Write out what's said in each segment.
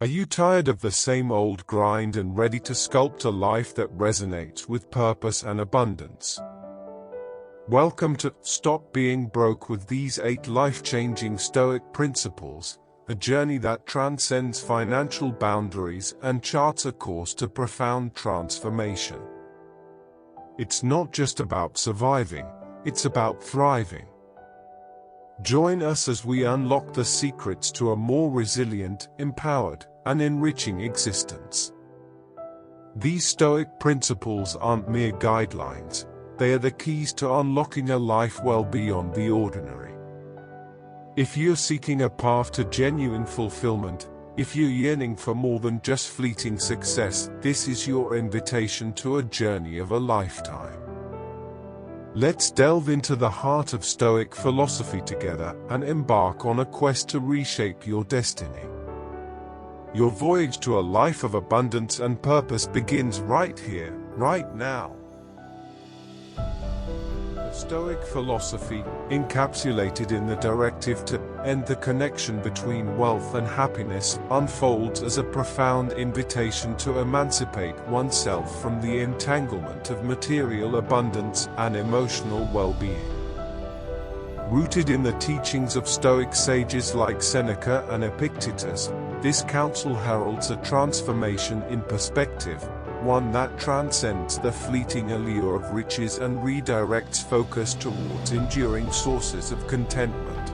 Are you tired of the same old grind and ready to sculpt a life that resonates with purpose and abundance? Welcome to Stop Being Broke with these 8 life-changing Stoic principles, a journey that transcends financial boundaries and charts a course to profound transformation. It's not just about surviving, it's about thriving. Join us as we unlock the secrets to a more resilient, empowered, and enriching existence. These Stoic principles aren't mere guidelines, they are the keys to unlocking a life well beyond the ordinary. If you're seeking a path to genuine fulfillment, if you're yearning for more than just fleeting success, this is your invitation to a journey of a lifetime. Let's delve into the heart of Stoic philosophy together and embark on a quest to reshape your destiny. Your voyage to a life of abundance and purpose begins right here, right now. The Stoic philosophy, encapsulated in the directive to end the connection between wealth and happiness, unfolds as a profound invitation to emancipate oneself from the entanglement of material abundance and emotional well-being. Rooted in the teachings of Stoic sages like Seneca and Epictetus, this counsel heralds a transformation in perspective, one that transcends the fleeting allure of riches and redirects focus towards enduring sources of contentment.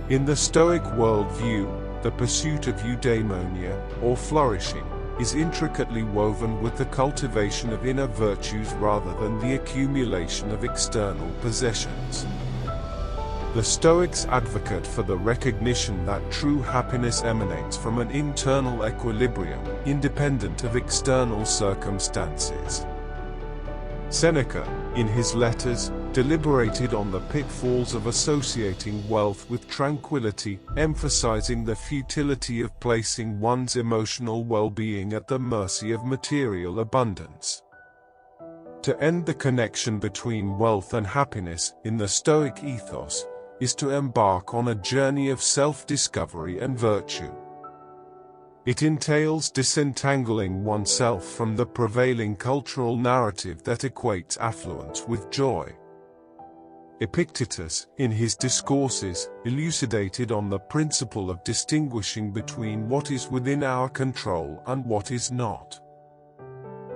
In the Stoic worldview, the pursuit of eudaimonia, or flourishing, is intricately woven with the cultivation of inner virtues rather than the accumulation of external possessions. The Stoics advocate for the recognition that true happiness emanates from an internal equilibrium, independent of external circumstances. Seneca, in his letters, deliberated on the pitfalls of associating wealth with tranquility, emphasizing the futility of placing one's emotional well-being at the mercy of material abundance. To end the connection between wealth and happiness in the Stoic ethos is to embark on a journey of self-discovery and virtue. It entails disentangling oneself from the prevailing cultural narrative that equates affluence with joy. Epictetus, in his discourses, elucidated on the principle of distinguishing between what is within our control and what is not.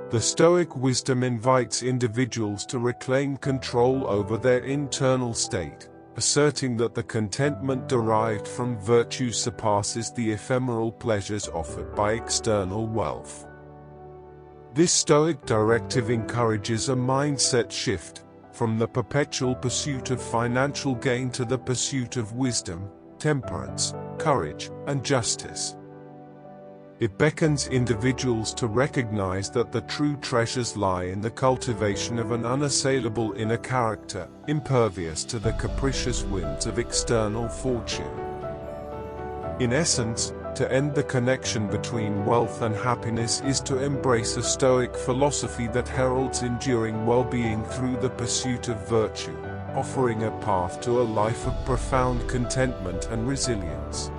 The Stoic wisdom invites individuals to reclaim control over their internal state, asserting that the contentment derived from virtue surpasses the ephemeral pleasures offered by external wealth. This Stoic directive encourages a mindset shift, from the perpetual pursuit of financial gain to the pursuit of wisdom, temperance, courage, and justice. It beckons individuals to recognize that the true treasures lie in the cultivation of an unassailable inner character, impervious to the capricious whims of external fortune. In essence, to end the connection between wealth and happiness is to embrace a Stoic philosophy that heralds enduring well-being through the pursuit of virtue, offering a path to a life of profound contentment and resilience.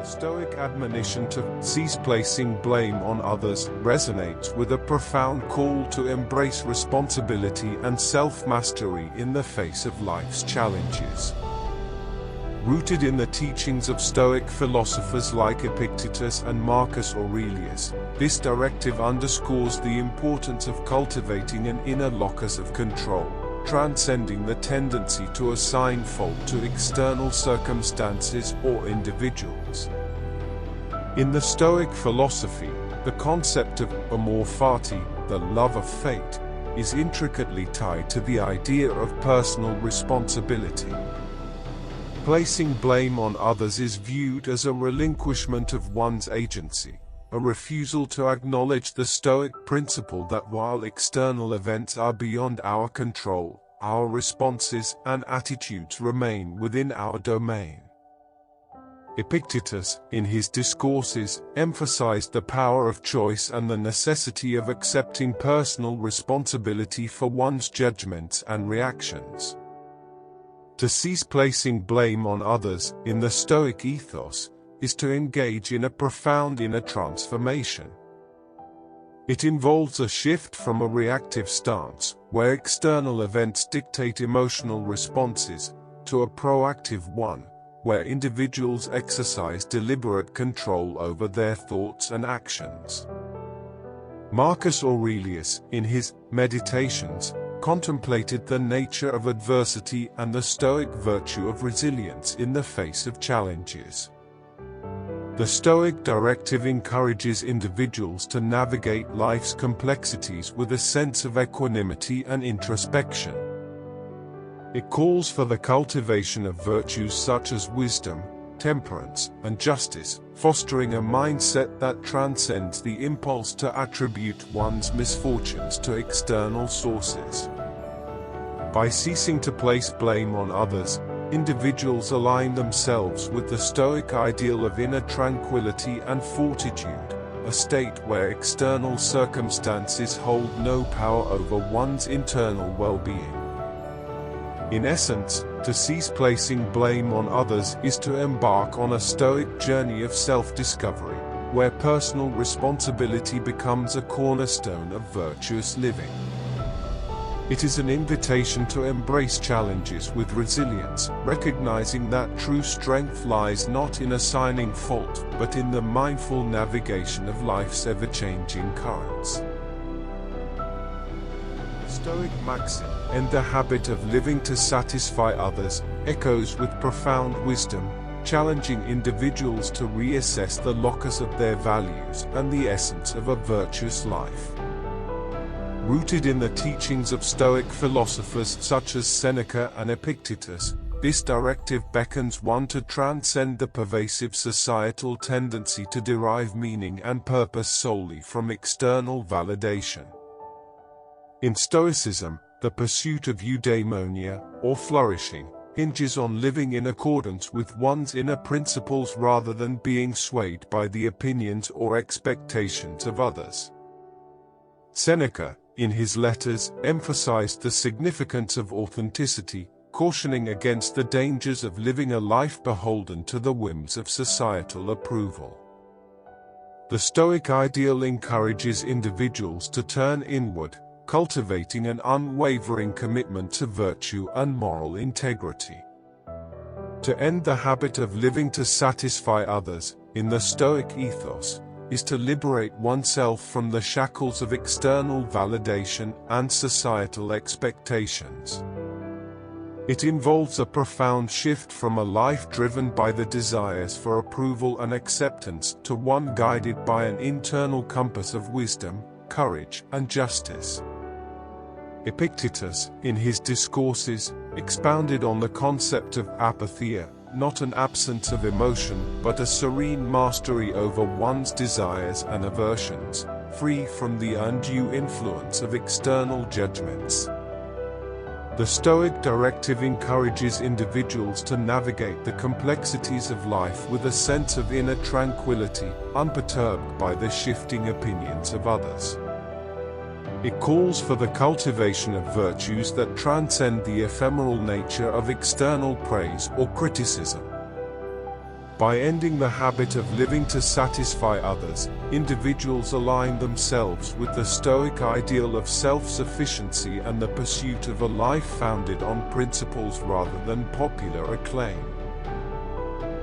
Stoic admonition to cease placing blame on others resonates with a profound call to embrace responsibility and self-mastery in the face of life's challenges. Rooted in the teachings of Stoic philosophers like Epictetus and Marcus Aurelius, this directive underscores the importance of cultivating an inner locus of control, transcending the tendency to assign fault to external circumstances or individuals. In the Stoic philosophy, the concept of amor fati, the love of fate, is intricately tied to the idea of personal responsibility. Placing blame on others is viewed as a relinquishment of one's agency, a refusal to acknowledge the Stoic principle that while external events are beyond our control, our responses and attitudes remain within our domain. Epictetus, in his discourses, emphasized the power of choice and the necessity of accepting personal responsibility for one's judgments and reactions. To cease placing blame on others, in the Stoic ethos, is to engage in a profound inner transformation. It involves a shift from a reactive stance, where external events dictate emotional responses, to a proactive one, where individuals exercise deliberate control over their thoughts and actions. Marcus Aurelius, in his Meditations, contemplated the nature of adversity and the Stoic virtue of resilience in the face of challenges. The Stoic directive encourages individuals to navigate life's complexities with a sense of equanimity and introspection. It calls for the cultivation of virtues such as wisdom, temperance, and justice, fostering a mindset that transcends the impulse to attribute one's misfortunes to external sources. By ceasing to place blame on others, individuals align themselves with the Stoic ideal of inner tranquility and fortitude, a state where external circumstances hold no power over one's internal well-being. In essence, to cease placing blame on others is to embark on a Stoic journey of self-discovery, where personal responsibility becomes a cornerstone of virtuous living. It is an invitation to embrace challenges with resilience, recognizing that true strength lies not in assigning fault, but in the mindful navigation of life's ever-changing currents. Stoic maxim, "And the habit of living to satisfy others," echoes with profound wisdom, challenging individuals to reassess the locus of their values and the essence of a virtuous life. Rooted in the teachings of Stoic philosophers such as Seneca and Epictetus, this directive beckons one to transcend the pervasive societal tendency to derive meaning and purpose solely from external validation. In Stoicism, the pursuit of eudaimonia, or flourishing, hinges on living in accordance with one's inner principles rather than being swayed by the opinions or expectations of others. Seneca, in his letters, emphasized the significance of authenticity, cautioning against the dangers of living a life beholden to the whims of societal approval. The Stoic ideal encourages individuals to turn inward, cultivating an unwavering commitment to virtue and moral integrity. To end the habit of living to satisfy others, in the Stoic ethos, is to liberate oneself from the shackles of external validation and societal expectations. It involves a profound shift from a life driven by the desires for approval and acceptance to one guided by an internal compass of wisdom, courage, and justice. Epictetus, in his discourses, expounded on the concept of apatheia, not an absence of emotion, but a serene mastery over one's desires and aversions, free from the undue influence of external judgments. The Stoic directive encourages individuals to navigate the complexities of life with a sense of inner tranquility, unperturbed by the shifting opinions of others. It calls for the cultivation of virtues that transcend the ephemeral nature of external praise or criticism. By ending the habit of living to satisfy others, individuals align themselves with the Stoic ideal of self-sufficiency and the pursuit of a life founded on principles rather than popular acclaim.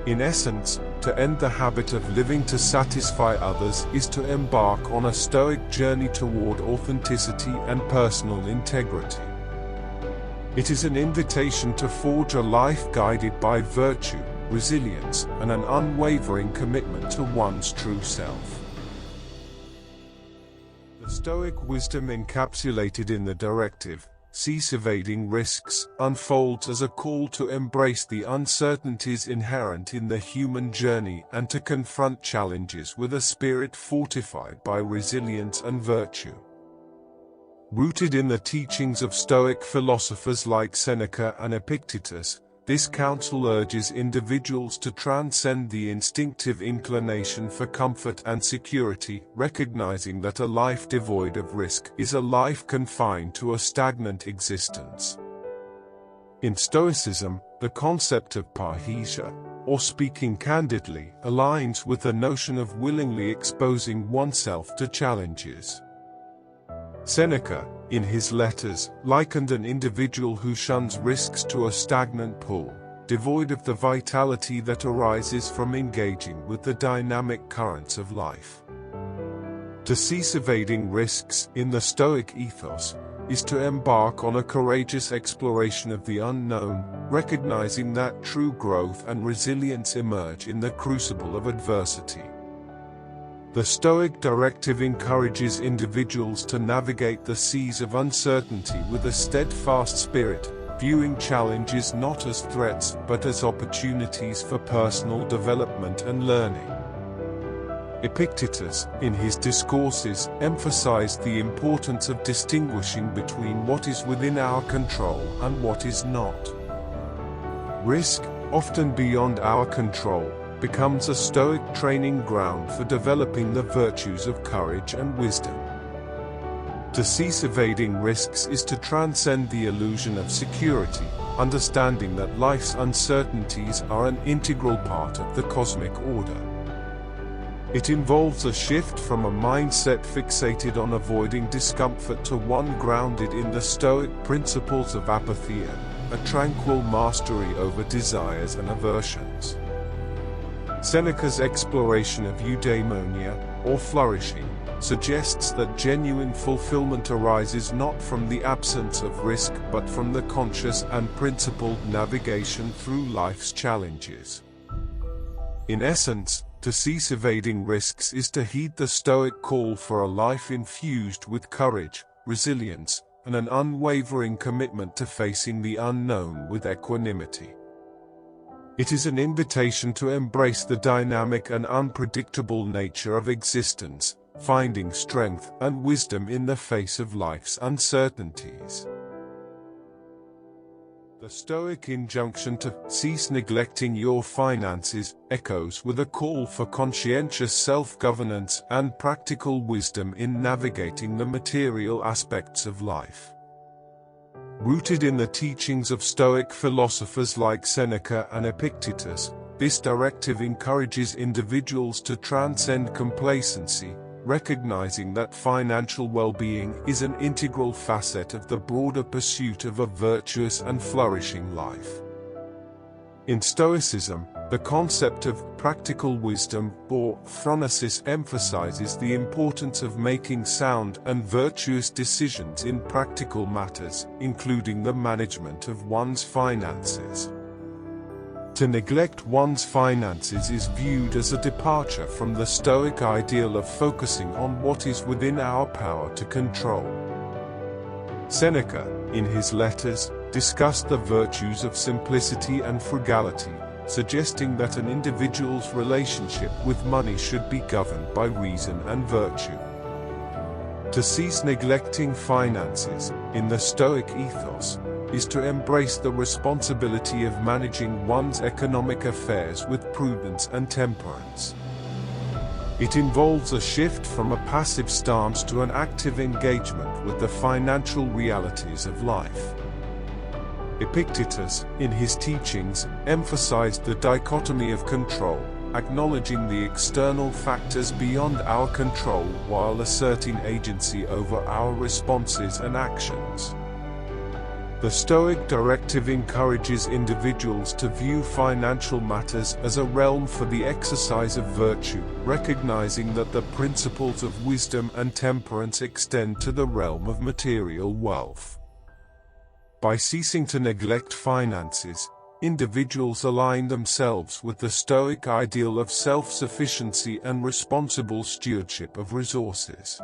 In essence, to end the habit of living to satisfy others is to embark on a Stoic journey toward authenticity and personal integrity. It is an invitation to forge a life guided by virtue, resilience, and an unwavering commitment to one's true self. The Stoic wisdom encapsulated in the directive, "Cease evading risks," unfolds as a call to embrace the uncertainties inherent in the human journey and to confront challenges with a spirit fortified by resilience and virtue. Rooted in the teachings of Stoic philosophers like Seneca and Epictetus, this counsel urges individuals to transcend the instinctive inclination for comfort and security, recognizing that a life devoid of risk is a life confined to a stagnant existence. In Stoicism, the concept of parrhesia, or speaking candidly, aligns with the notion of willingly exposing oneself to challenges. Seneca, in his letters, likened an individual who shuns risks to a stagnant pool, devoid of the vitality that arises from engaging with the dynamic currents of life. To cease evading risks, in the Stoic ethos, is to embark on a courageous exploration of the unknown, recognizing that true growth and resilience emerge in the crucible of adversity. The Stoic directive encourages individuals to navigate the seas of uncertainty with a steadfast spirit, viewing challenges not as threats but as opportunities for personal development and learning. Epictetus, in his discourses, emphasized the importance of distinguishing between what is within our control and what is not. Risk, often beyond our control, becomes a Stoic training ground for developing the virtues of courage and wisdom. To cease evading risks is to transcend the illusion of security, understanding that life's uncertainties are an integral part of the cosmic order. It involves a shift from a mindset fixated on avoiding discomfort to one grounded in the Stoic principles of apatheia, a tranquil mastery over desires and aversions. Seneca's exploration of eudaimonia, or flourishing, suggests that genuine fulfillment arises not from the absence of risk but from the conscious and principled navigation through life's challenges. In essence, to cease evading risks is to heed the Stoic call for a life infused with courage, resilience, and an unwavering commitment to facing the unknown with equanimity. It is an invitation to embrace the dynamic and unpredictable nature of existence, finding strength and wisdom in the face of life's uncertainties. The Stoic injunction to cease neglecting your finances echoes with a call for conscientious self-governance and practical wisdom in navigating the material aspects of life. Rooted in the teachings of Stoic philosophers like Seneca and Epictetus, this directive encourages individuals to transcend complacency, recognizing that financial well-being is an integral facet of the broader pursuit of a virtuous and flourishing life. In Stoicism, the concept of practical wisdom, or phronesis, emphasizes the importance of making sound and virtuous decisions in practical matters, including the management of one's finances. To neglect one's finances is viewed as a departure from the Stoic ideal of focusing on what is within our power to control. Seneca, in his letters, discussed the virtues of simplicity and frugality, suggesting that an individual's relationship with money should be governed by reason and virtue. To cease neglecting finances, in the Stoic ethos, is to embrace the responsibility of managing one's economic affairs with prudence and temperance. It involves a shift from a passive stance to an active engagement with the financial realities of life. Epictetus, in his teachings, emphasized the dichotomy of control, acknowledging the external factors beyond our control while asserting agency over our responses and actions. The Stoic directive encourages individuals to view financial matters as a realm for the exercise of virtue, recognizing that the principles of wisdom and temperance extend to the realm of material wealth. By ceasing to neglect finances, individuals align themselves with the Stoic ideal of self-sufficiency and responsible stewardship of resources.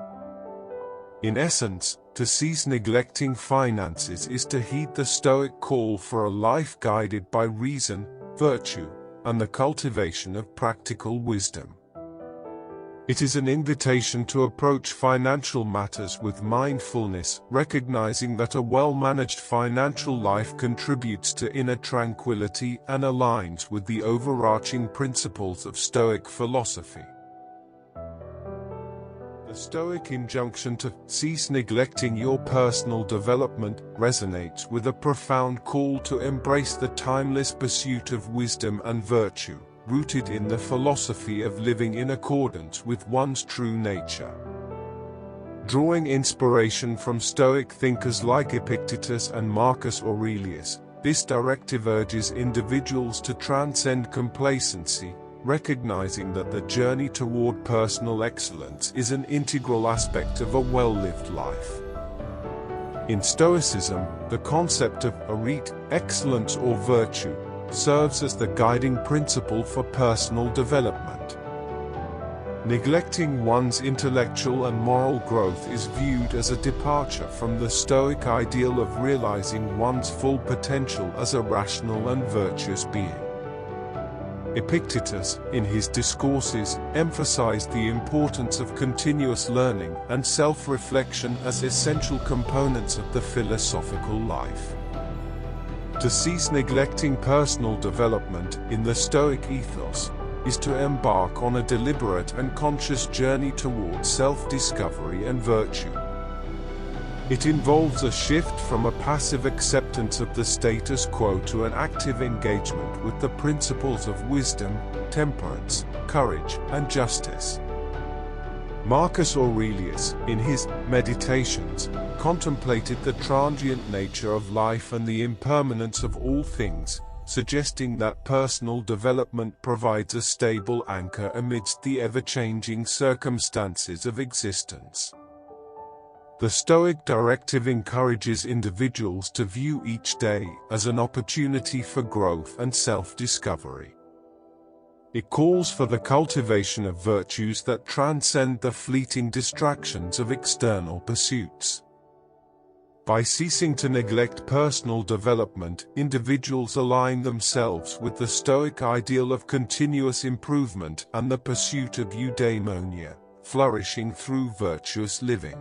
In essence, to cease neglecting finances is to heed the Stoic call for a life guided by reason, virtue, and the cultivation of practical wisdom. It is an invitation to approach financial matters with mindfulness, recognizing that a well-managed financial life contributes to inner tranquility and aligns with the overarching principles of Stoic philosophy. The Stoic injunction to cease neglecting your personal development resonates with a profound call to embrace the timeless pursuit of wisdom and virtue, rooted in the philosophy of living in accordance with one's true nature. Drawing inspiration from Stoic thinkers like Epictetus and Marcus Aurelius, this directive urges individuals to transcend complacency, recognizing that the journey toward personal excellence is an integral aspect of a well-lived life. In Stoicism, the concept of arete, excellence or virtue, serves as the guiding principle for personal development. Neglecting one's intellectual and moral growth is viewed as a departure from the Stoic ideal of realizing one's full potential as a rational and virtuous being. Epictetus, in his discourses, emphasized the importance of continuous learning and self-reflection as essential components of the philosophical life. To cease neglecting personal development in the Stoic ethos is to embark on a deliberate and conscious journey towards self-discovery and virtue. It involves a shift from a passive acceptance of the status quo to an active engagement with the principles of wisdom, temperance, courage, and justice. Marcus Aurelius, in his Meditations, contemplated the transient nature of life and the impermanence of all things, suggesting that personal development provides a stable anchor amidst the ever-changing circumstances of existence. The Stoic directive encourages individuals to view each day as an opportunity for growth and self-discovery. It calls for the cultivation of virtues that transcend the fleeting distractions of external pursuits. By ceasing to neglect personal development, individuals align themselves with the Stoic ideal of continuous improvement and the pursuit of eudaimonia, flourishing through virtuous living.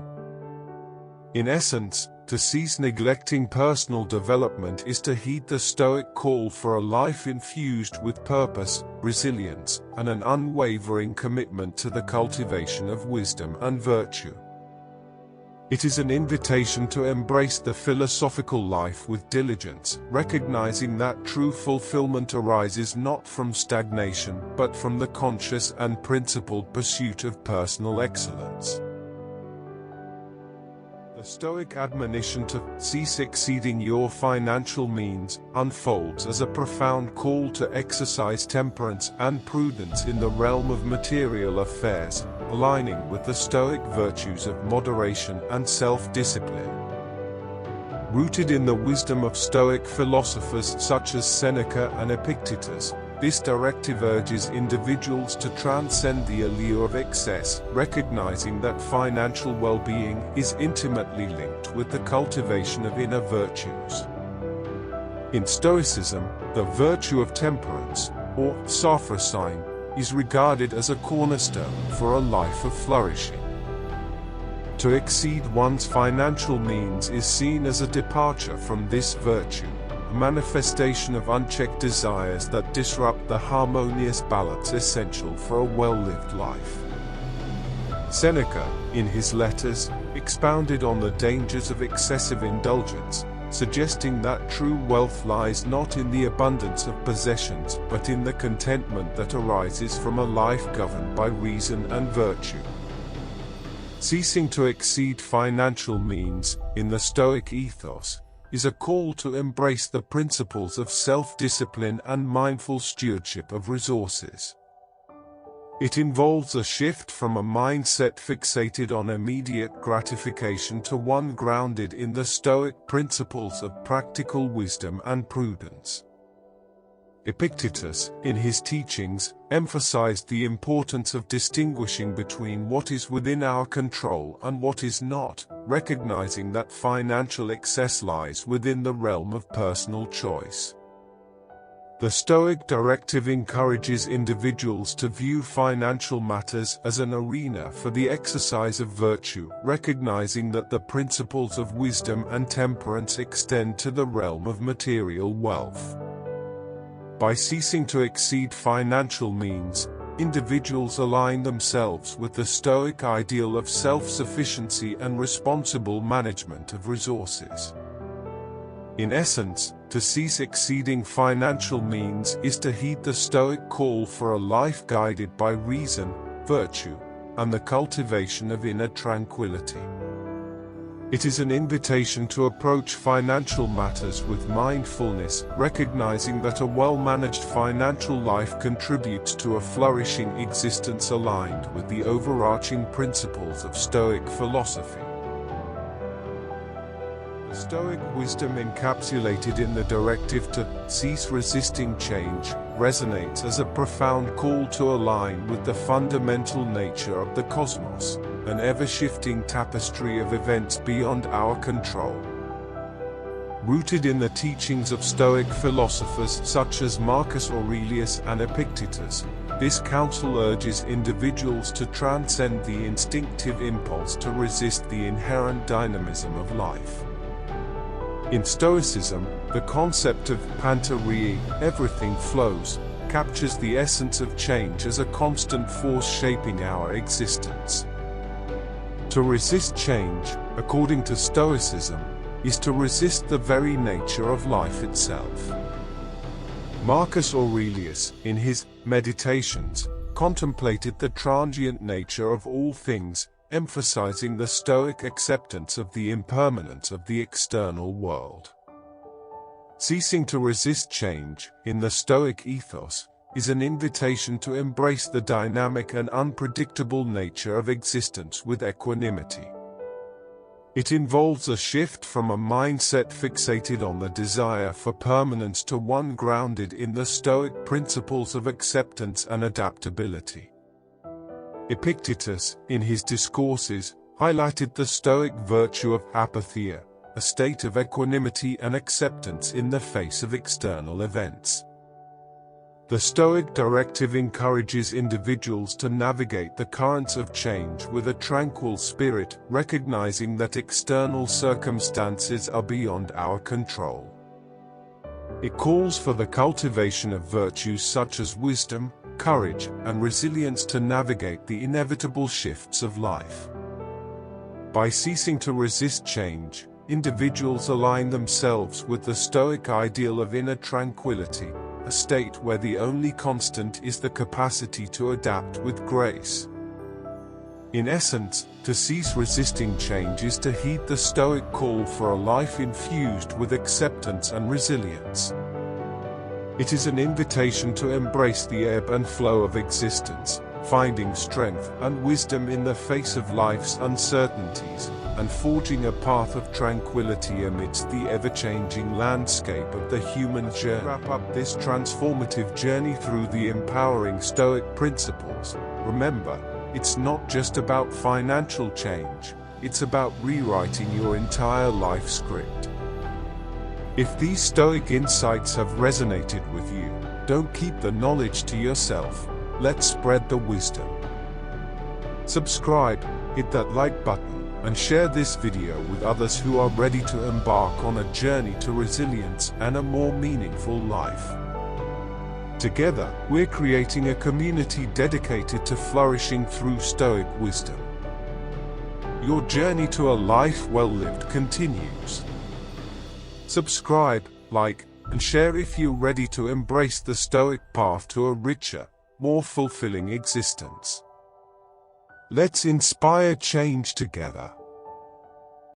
In essence, to cease neglecting personal development is to heed the Stoic call for a life infused with purpose, resilience, and an unwavering commitment to the cultivation of wisdom and virtue. It is an invitation to embrace the philosophical life with diligence, recognizing that true fulfillment arises not from stagnation but from the conscious and principled pursuit of personal excellence. The Stoic admonition to cease exceeding your financial means unfolds as a profound call to exercise temperance and prudence in the realm of material affairs, aligning with the Stoic virtues of moderation and self-discipline. Rooted in the wisdom of Stoic philosophers such as Seneca and Epictetus, this directive urges individuals to transcend the allure of excess, recognizing that financial well-being is intimately linked with the cultivation of inner virtues. In Stoicism, the virtue of temperance, or sophrosyne, is regarded as a cornerstone for a life of flourishing. To exceed one's financial means is seen as a departure from this virtue, a manifestation of unchecked desires that disrupt the harmonious balance essential for a well-lived life. Seneca, in his letters, expounded on the dangers of excessive indulgence, suggesting that true wealth lies not in the abundance of possessions but in the contentment that arises from a life governed by reason and virtue. Ceasing to exceed financial means, in the Stoic ethos, is a call to embrace the principles of self-discipline and mindful stewardship of resources. It involves a shift from a mindset fixated on immediate gratification to one grounded in the Stoic principles of practical wisdom and prudence. Epictetus, in his teachings, emphasized the importance of distinguishing between what is within our control and what is not, recognizing that financial excess lies within the realm of personal choice. The Stoic directive encourages individuals to view financial matters as an arena for the exercise of virtue, recognizing that the principles of wisdom and temperance extend to the realm of material wealth. By ceasing to exceed financial means, individuals align themselves with the Stoic ideal of self-sufficiency and responsible management of resources. In essence, to cease exceeding financial means is to heed the Stoic call for a life guided by reason, virtue, and the cultivation of inner tranquility. It is an invitation to approach financial matters with mindfulness, recognizing that a well-managed financial life contributes to a flourishing existence aligned with the overarching principles of Stoic philosophy. The Stoic wisdom encapsulated in the directive to cease resisting change resonates as a profound call to align with the fundamental nature of the cosmos, an ever-shifting tapestry of events beyond our control. Rooted in the teachings of Stoic philosophers such as Marcus Aurelius and Epictetus, this counsel urges individuals to transcend the instinctive impulse to resist the inherent dynamism of life. In Stoicism, the concept of pantarrhei, everything flows, captures the essence of change as a constant force shaping our existence. To resist change, according to Stoicism, is to resist the very nature of life itself. Marcus Aurelius, in his Meditations, contemplated the transient nature of all things, emphasizing the Stoic acceptance of the impermanence of the external world. Ceasing to resist change, in the Stoic ethos, is an invitation to embrace the dynamic and unpredictable nature of existence with equanimity. It involves a shift from a mindset fixated on the desire for permanence to one grounded in the Stoic principles of acceptance and adaptability. Epictetus, in his discourses, highlighted the Stoic virtue of apatheia, a state of equanimity and acceptance in the face of external events. The Stoic directive encourages individuals to navigate the currents of change with a tranquil spirit, recognizing that external circumstances are beyond our control. It calls for the cultivation of virtues such as wisdom, courage, and resilience to navigate the inevitable shifts of life. By ceasing to resist change, individuals align themselves with the Stoic ideal of inner tranquility, a state where the only constant is the capacity to adapt with grace. In essence, to cease resisting change is to heed the Stoic call for a life infused with acceptance and resilience. It is an invitation to embrace the ebb and flow of existence, finding strength and wisdom in the face of life's uncertainties, and forging a path of tranquility amidst the ever-changing landscape of the human journey. Wrap up this transformative journey through the empowering Stoic principles. Remember, it's not just about financial change, it's about rewriting your entire life script. If these Stoic insights have resonated with you, don't keep the knowledge to yourself, let's spread the wisdom. Subscribe, hit that like button, and share this video with others who are ready to embark on a journey to resilience and a more meaningful life. Together, we're creating a community dedicated to flourishing through Stoic wisdom. Your journey to a life well lived continues. Subscribe, like, and share if you're ready to embrace the Stoic path to a richer, more fulfilling existence. Let's inspire change together.